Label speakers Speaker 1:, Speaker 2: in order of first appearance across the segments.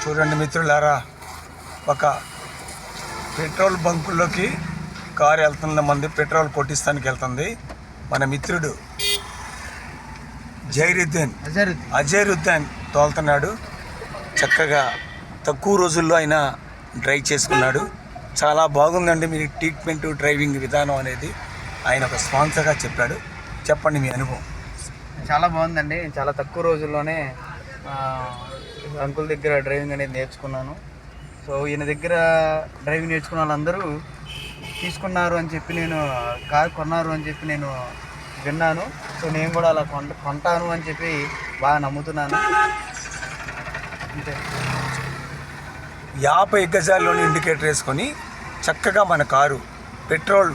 Speaker 1: చూడండి మిత్రులారా, ఒక పెట్రోల్ బంకుల్లోకి కారు వెళ్తున్న మంది పెట్రోల్ కొట్టిస్తానికి వెళ్తుంది. మన మిత్రుడు అజరుద్దీన్ తోలుతున్నాడు. చక్కగా తక్కువ రోజుల్లో ఆయన డ్రైవ్ చేసుకున్నాడు. చాలా బాగుందండి మీ ట్రీట్మెంట్ డ్రైవింగ్ విధానం అనేది ఆయన ఒక స్పాన్సర్గా చెప్పాడు. చెప్పండి మీ అనుభవం.
Speaker 2: చాలా బాగుందండి. చాలా తక్కువ రోజుల్లోనే అంకుల్ దగ్గర డ్రైవింగ్ అనేది నేర్చుకున్నాను. సో ఈయన దగ్గర డ్రైవింగ్ నేర్చుకున్న వాళ్ళందరూ తీసుకున్నారు అని చెప్పి నేను కారు కొన్నారు అని చెప్పి నేను విన్నాను. సో నేను కూడా అలా కొంటాను అని చెప్పి బాగా నమ్ముతున్నాను. అంతే.
Speaker 1: 50 గజాల్లోని ఇండికేటర్ వేసుకొని చక్కగా మన కారు పెట్రోల్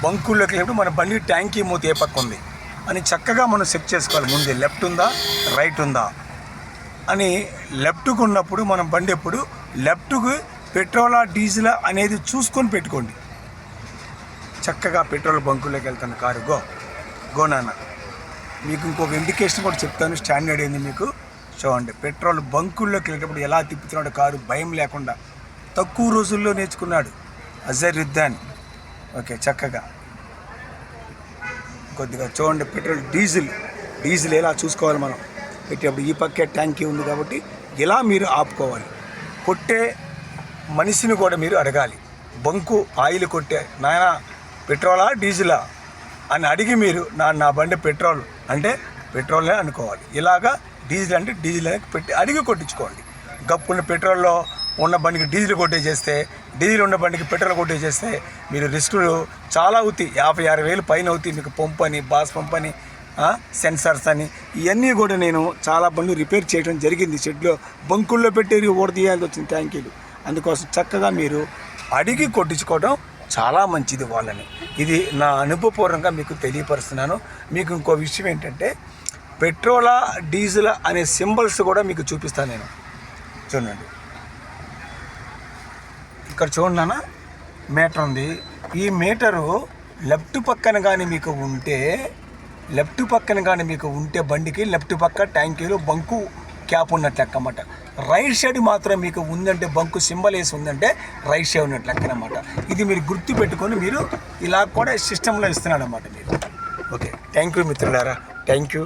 Speaker 1: బంకుల్లోకి వెళ్ళినప్పుడు మన బండి ట్యాంకీ మూత ఏ పక్క ఉంది అని చక్కగా మనం చెక్ చేసుకోవాలి. ముందే లెఫ్ట్ ఉందా రైట్ ఉందా అని. లెఫ్ట్కు ఉన్నప్పుడు మనం బండి ఎప్పుడు లెఫ్ట్కు పెట్రోలా డీజిలా అనేది చూసుకొని పెట్టుకోండి. చక్కగా పెట్రోల్ బంకుల్లోకి వెళ్తాను కారు. గో నాన్న. మీకు ఇంకొక ఇండికేషన్ కూడా చెప్తాను, స్టాండర్డ్ ఏంది మీకు చూడండి. పెట్రోల్ బంకుల్లోకి వెళ్ళేటప్పుడు ఎలా తిప్పుతున్నాడు కారు భయం లేకుండా. తక్కువ రోజుల్లో నేర్చుకున్నాడు అజరుద్దీన్. ఓకే, చక్కగా కొద్దిగా చూడండి. పెట్రోల్ డీజిల్ ఎలా చూసుకోవాలి మనం పెట్టేప్పుడు. ఈ పక్కే ట్యాంకీ ఉంది కాబట్టి ఇలా మీరు ఆపుకోవాలి. కొట్టే మనిషిని కూడా మీరు అడగాలి. బంకు ఆయిల్ కొట్టే నాయన పెట్రోలా డీజిలా అని అడిగి మీరు నా బండి పెట్రోల్ అంటే పెట్రోలే అనుకోవాలి. ఇలాగా డీజిల్ అంటే డీజిల్ అని పెట్టి అడిగి కొట్టించుకోండి. గప్పున్న పెట్రోల్లో ఉన్న బండికి డీజిల్ కొట్టేసేస్తే, డీజిల్ ఉన్న బండికి పెట్రోల్ కొట్టేసేస్తే మీరు రిస్కులు చాలా అవుతాయి. 50-60 వేలు పైన అవుతాయి మీకు. పంప్ అని, బాస్ పంప్ అని, సెన్సార్స్ అని, ఇవన్నీ కూడా నేను చాలా బండ్లు రిపేర్ చేయడం జరిగింది. షెడ్లో బంకుల్లో పెట్టి ఓడదీయాల్సి వచ్చింది ట్యాంకీలు. అందుకోసం చక్కగా మీరు అడిగి కొట్టించుకోవడం చాలా మంచిది వాళ్ళని. ఇది నా అనుభవపూర్వకంగా మీకు తెలియపరుస్తున్నాను. మీకు ఇంకో విషయం ఏంటంటే పెట్రోలా డీజిల్ అనే సింబల్స్ కూడా మీకు చూపిస్తాను నేను. చూడండి, ఇక్కడ చూడండి నాన్న, మీటర్ ఉంది. ఈ మీటరు లెఫ్ట్ పక్కన కానీ మీకు ఉంటే బండికి లెఫ్ట్ పక్క ట్యాంకీలో బంకు క్యాప్ ఉన్నట్లు లెక్క అన్నమాట. రైట్ సైడ్ మాత్రం మీకు ఉందంటే బంకు సింబల్ వేసి ఉందంటే రైట్ సైడ్ ఉన్నట్లు లెక్క అన్నమాట. ఇది మీరు గుర్తు పెట్టుకొని మీరు ఇలా కూడా సిస్టంలో ఇస్తున్నాడు అన్నమాట మీరు. ఓకే, థ్యాంక్ యూ మిత్రులారా. Thank you.